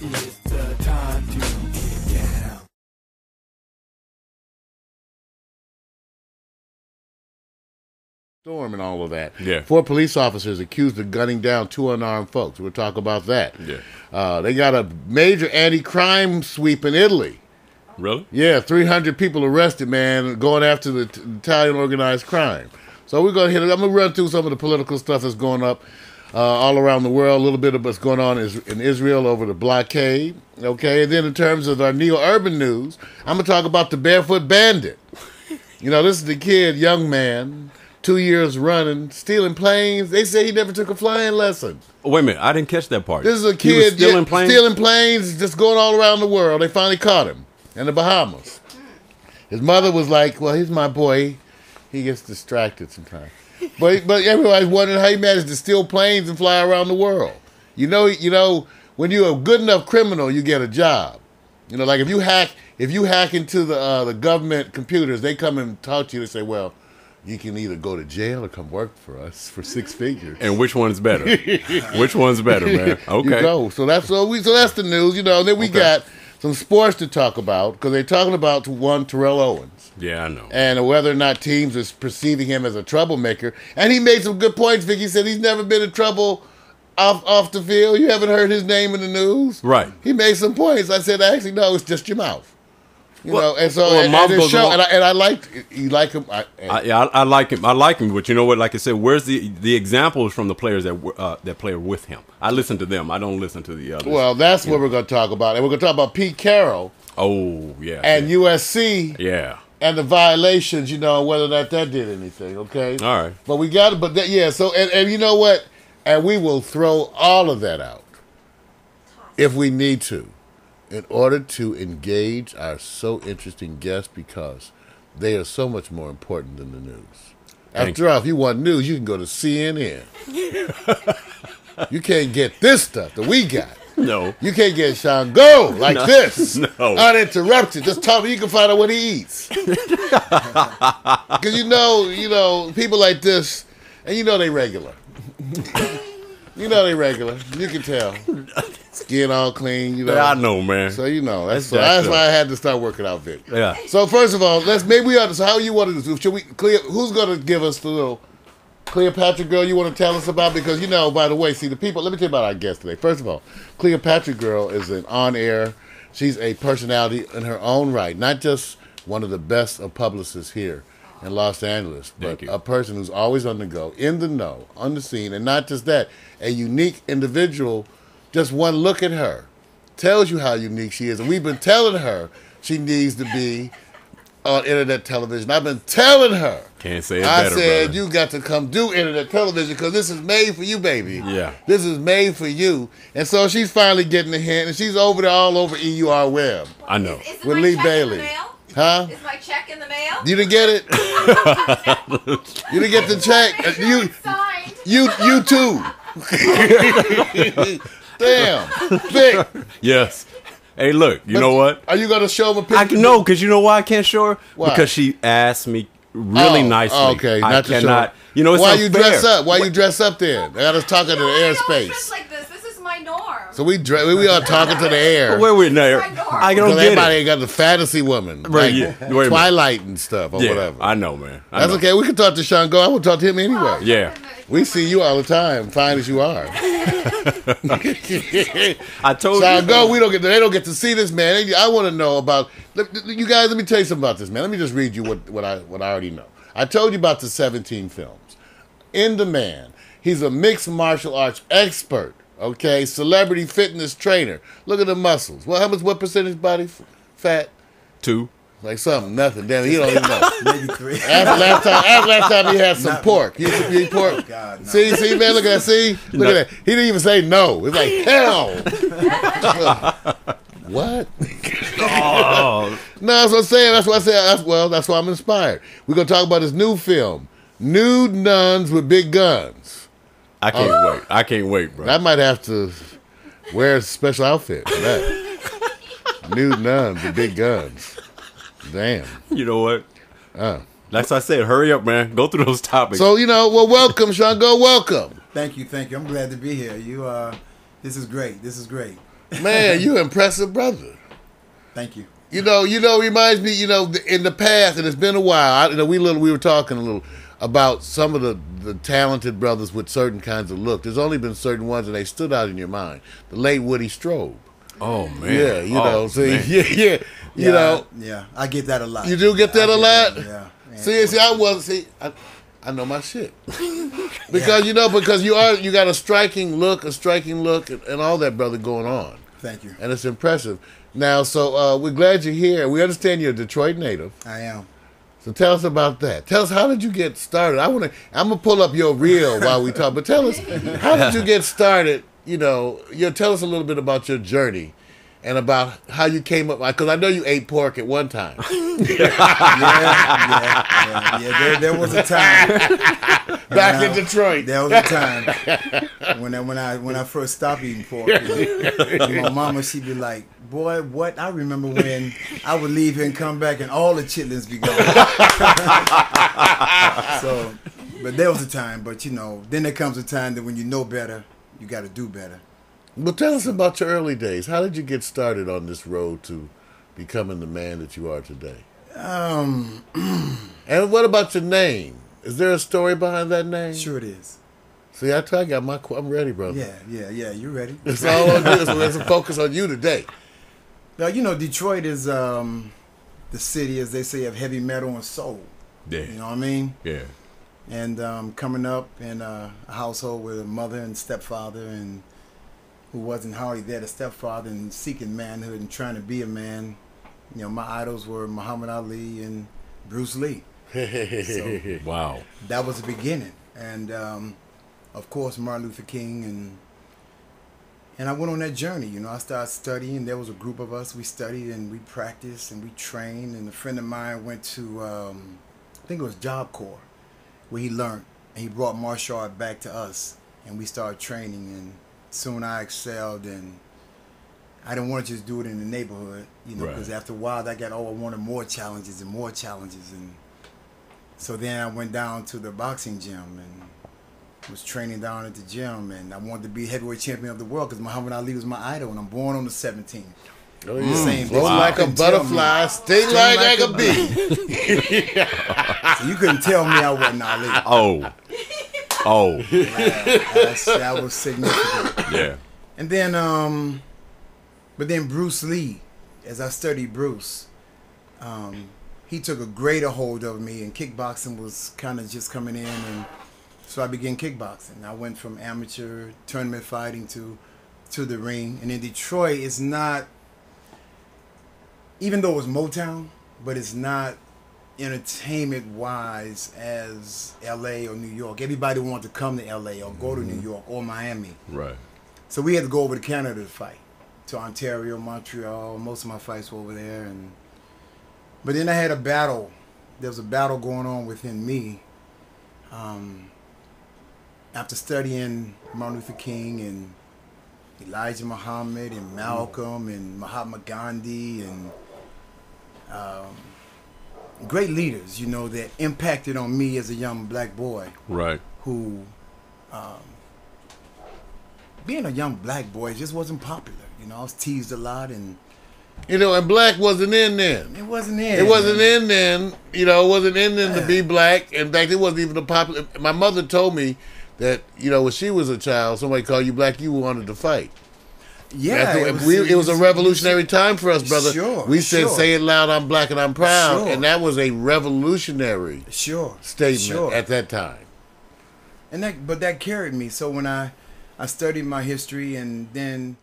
It's the time to get down. Storm and all of that. Yeah. 4 police officers accused of gunning down 2 unarmed folks. We'll talk about that. Yeah. They got a major anti-crime sweep in Italy. Really? Yeah, 300 people arrested, man, going after the Italian organized crime. So we're going to hit it. I'm going to run through some of the political stuff that's going up all around the world, a little bit of what's going on in Israel over the blockade, okay? And then in terms of our neo-urban news, I'm going to talk about the barefoot bandit. You know, this is the kid, young man, 2 years running, stealing planes. They say he never took a flying lesson. Oh, wait a minute. I didn't catch that part. This is a He was kid stealing planes? just going all around the world. They finally caught him in the Bahamas. His mother was like, well, he's my boy. He gets distracted sometimes. But everybody's wondering how he managed to steal planes and fly around the world. You know, when you're a good enough criminal, you get a job. You know, like if you hack into the government computers, they come and talk to you and say, well, you can either go to jail or come work for us for 6 figures. And which one's better? Which one's better, man? Okay. You know, so that's the news. You know, and then we got some sports to talk about because they're talking about one Terrell Owens. Yeah, I know. And whether or not teams is perceiving him as a troublemaker. And he made some good points, Vic. He said he's never been in trouble off the field. You haven't heard his name in the news. Right. He made some points. I said, actually, no, it's just your mouth. You know, and so well, I liked you like him. I like him. I like him, but you know what? Like I said, where's the examples from the players that play with him? I listen to them. I don't listen to the others. Well, that's what we're going to talk about, and we're going to talk about Pete Carroll. Oh yeah. And USC. Yeah. And the violations, you know, whether or not that did anything. Okay. All right. But we got it. Yeah. So and you know what? And we will throw all of that out if we need to, in order to engage our so interesting guests because they are so much more important than the news. After all, if you want news, you can go to CNN. You can't get this stuff that we got. No. You can't get Xango like this. No. Uninterrupted. Just talk. You can find out what he eats. Because you know, people like this, and you know they regular. You know they regular. You can tell. Skin all clean, you know. Yeah, I know, man. So you know that's why I had to start working out, Vic. Yeah. So first of all, so how you want to do? Should we who's going to give us the little Cleopatra girl you want to tell us about? Because you know, by the way, see the people. Let me tell you about our guest today. First of all, Cleopatra girl is an on-air. She's a personality in her own right, not just one of the best of publicists here in Los Angeles, but a person who's always on the go, in the know, on the scene, and not just that, a unique individual. Just one look at her tells you how unique she is. And we've been telling her she needs to be on internet television. I've been telling her. Can't say it better, I said, brother. you got to come do internet television because this is made for you, baby. Yeah. This is made for you. And so she's finally getting the hint, and she's over there all over EUR Web. I know. Is with my Lee check Bailey. in the mail? Huh? Is my check in the mail? You didn't get it? You didn't get the check? Make sure it's signed. You too. Damn. Vic. Yes. Hey, look. You know what? Are you going to show them a picture? I can know because you know why I can't show her? Why? Because she asked me really nicely. Okay, I not to cannot. show. You know, it's why unfair. you dress up? Why you dress up then? I got us talking to the I don't airspace. dress like this. This is my norm. So we are talking to the air. Where we're there? It's my norm. I don't Because get everybody it. ain't got the fantasy woman, Right, like yeah. Wait a minute. Twilight and stuff or Yeah, whatever. I know, man. I That's know. okay. We can talk to Xango. I will talk to him anyway. Yeah. We see you all the time, fine as you are. I told Xango, you. they don't get to see this, man. I want to know about. Look, you guys, let me tell you something about this, man. Let me just read you what I already know. I told you about the 17 films. In the man, he's a mixed martial arts expert. Okay, celebrity fitness trainer. Look at the muscles. Well, what percentage body fat? 2. Like something, nothing. Damn it, he don't even know. Maybe 3. After last time he had some pork. He used to eat pork. God, no. See, man, look at that. See? Look at that. He didn't even say no. It's like, hell. What? Oh. No, that's what I'm saying. That's why I said, that's why I'm inspired. We're going to talk about his new film, Nude Nuns with Big Guns. I can't wait. I can't wait, bro. I might have to wear a special outfit for that. Nude Nuns with Big Guns. Damn. You know what? Like I said, hurry up, man. Go through those topics. So, welcome, Xango. Welcome. Thank you. I'm glad to be here. This is great. Man, you impressive brother. Thank you. You know, reminds me, in the past, and it's been a while. We were talking a little about some of the talented brothers with certain kinds of look. There's only been certain ones, and they stood out in your mind. The late Woody Strode. Oh man. Yeah, see, Man. yeah, you know. Yeah, I get that a lot. You do get that a lot? Yeah. I know my shit. Because you got a striking look, and all that, brother, going on. Thank you. And it's impressive. Now, so we're glad you're here. We understand you're a Detroit native. I am. So tell us about that. Tell us, how did you get started? I'm gonna pull up your reel while we talk, but tell us, how did you get started? Tell us a little bit about your journey and about how you came up, because I know you ate pork at one time. Yeah. There was a time back in Detroit. There was a time when I first stopped eating pork. And my mama, she'd be like, "Boy, what?" I remember when I would leave here and come back, and all the chitlins be gone. So, but there was a time. But then there comes a time that when you know better, you got to do better. Well, tell us about your early days. How did you get started on this road to becoming the man that you are today? And what about your name? Is there a story behind that name? Sure it is. See, I'm ready, brother. Yeah. You ready? It's all on you. So let's focus on you today. Now, Detroit is the city, as they say, of heavy metal and soul. Yeah. You know what I mean? Yeah. And coming up in a household with a mother and stepfather, and who wasn't hardly there, the stepfather, and seeking manhood and trying to be a man. My idols were Muhammad Ali and Bruce Lee. So Wow. that was the beginning. And of course, Martin Luther King, and I went on that journey. I started studying. There was a group of us. We studied and we practiced and we trained. And a friend of mine went to, I think it was Job Corps, where he learned. And he brought martial art back to us. And we started training. And soon I excelled. And I didn't want to just do it in the neighborhood, because after a while I wanted more challenges and more challenges. And so then I went down to the boxing gym and was training down at the gym, and I wanted to be heavyweight champion of the world because Muhammad Ali was my idol, and I'm born on the 17th. Oh, yeah. Same. Flow like a butterfly, sting like a bee. So you couldn't tell me I wasn't Ali. Oh. That was significant. Yeah. And then, but then Bruce Lee, as I studied Bruce, he took a greater hold of me, and kickboxing was kind of just coming in, and so I began kickboxing. I went from amateur tournament fighting to the ring. And in Detroit, it's not, even though it's Motown, but it's not entertainment-wise as L.A. or New York. Everybody wanted to come to L.A. or go to New York or Miami. Right. So we had to go over to Canada to fight, to Ontario, Montreal. Most of my fights were over there. But then I had a battle. There was a battle going on within me. After studying Martin Luther King and Elijah Muhammad and Malcolm and Mahatma Gandhi and great leaders, that impacted on me as a young black boy. Right. Who, being a young black boy just wasn't popular. I was teased a lot, and and black wasn't in then. It wasn't in. It wasn't in then. It wasn't in then to be black. In fact, it wasn't even a popular. My mother told me that when she was a child, somebody called you black, you wanted to fight. Yeah, it was a revolutionary time for us, brother. Sure, we said, "Say it loud, I'm black and I'm proud," Sure. and that was a revolutionary statement at that time. And that carried me. So when I studied my history, and then